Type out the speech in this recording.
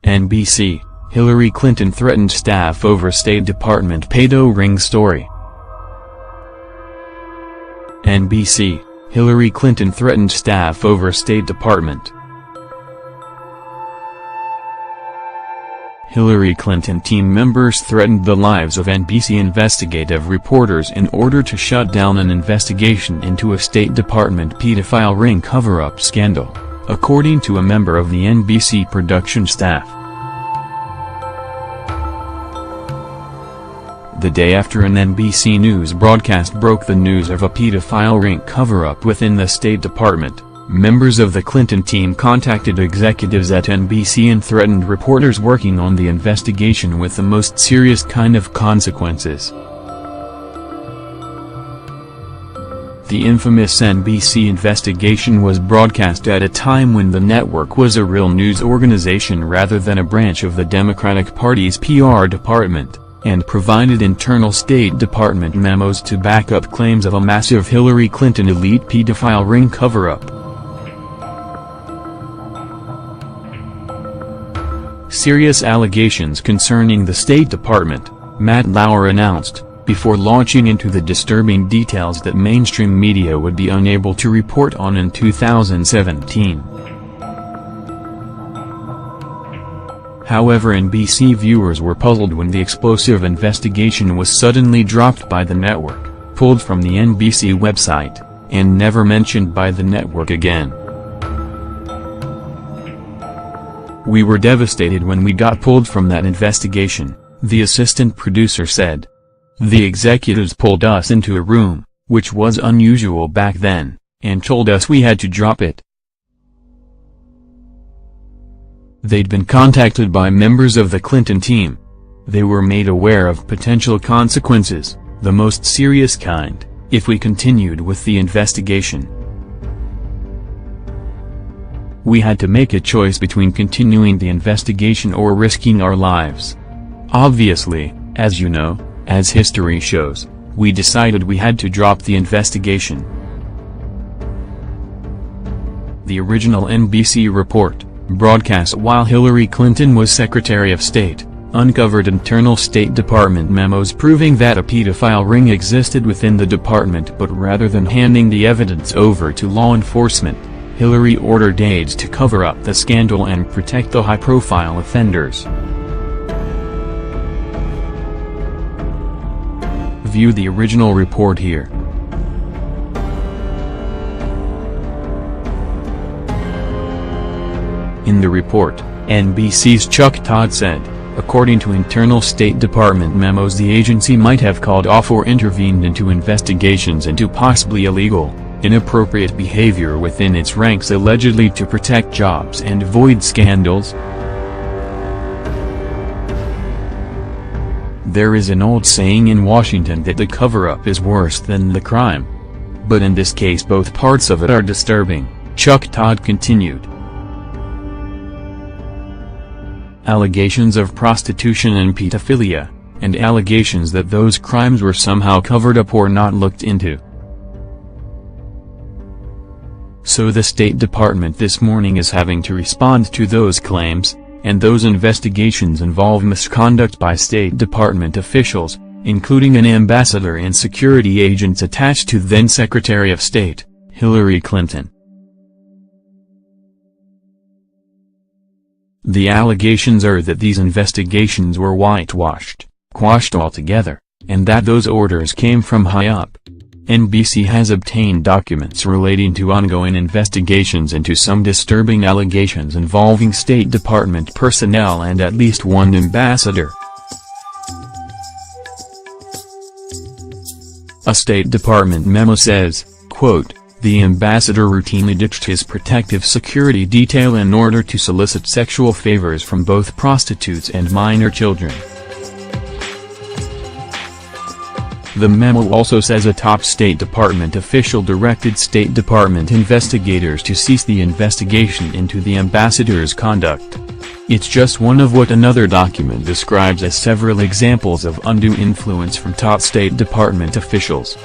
NBC, Hillary Clinton threatened staff over State Department Pedo ring story. NBC, Hillary Clinton threatened staff over State Department. Hillary Clinton team members threatened the lives of NBC investigative reporters in order to shut down an investigation into a State Department pedophile ring cover-up scandal, according to a member of the NBC production staff. The day after an NBC News broadcast broke the news of a pedophile ring cover-up within the State Department, members of the Clinton team contacted executives at NBC and threatened reporters working on the investigation with the most serious kind of consequences. The infamous NBC investigation was broadcast at a time when the network was a real news organization rather than a branch of the Democratic Party's PR department, and provided internal State Department memos to back up claims of a massive Hillary Clinton elite pedophile ring cover-up. Serious allegations concerning the State Department, Matt Lauer announced, before launching into the disturbing details that mainstream media would be unable to report on in 2017. However, NBC viewers were puzzled when the explosive investigation was suddenly dropped by the network, pulled from the NBC website, and never mentioned by the network again. "We were devastated when we got pulled from that investigation," the assistant producer said. "The executives pulled us into a room, which was unusual back then, and told us we had to drop it. They'd been contacted by members of the Clinton team. They were made aware of potential consequences, the most serious kind, if we continued with the investigation. We had to make a choice between continuing the investigation or risking our lives. Obviously, as you know, as history shows, we decided we had to drop the investigation." The original NBC report, broadcast while Hillary Clinton was Secretary of State, uncovered internal State Department memos proving that a pedophile ring existed within the department, but rather than handing the evidence over to law enforcement, Hillary ordered aides to cover up the scandal and protect the high-profile offenders. View the original report here. In the report, NBC's Chuck Todd said, according to internal State Department memos, the agency might have called off or intervened into investigations into possibly illegal, inappropriate behavior within its ranks, allegedly to protect jobs and avoid scandals. There is an old saying in Washington that the cover-up is worse than the crime. But in this case both parts of it are disturbing, Chuck Todd continued. Allegations of prostitution and pedophilia, and allegations that those crimes were somehow covered up or not looked into. So the State Department this morning is having to respond to those claims, and those investigations involve misconduct by State Department officials, including an ambassador and security agents attached to then Secretary of State, Hillary Clinton. The allegations are that these investigations were whitewashed, quashed altogether, and that those orders came from high up. NBC has obtained documents relating to ongoing investigations into some disturbing allegations involving State Department personnel and at least one ambassador. A State Department memo says, quote, "The ambassador routinely ditched his protective security detail in order to solicit sexual favors from both prostitutes and minor children." The memo also says a top State Department official directed State Department investigators to cease the investigation into the ambassador's conduct. It's just one of what another document describes as several examples of undue influence from top State Department officials.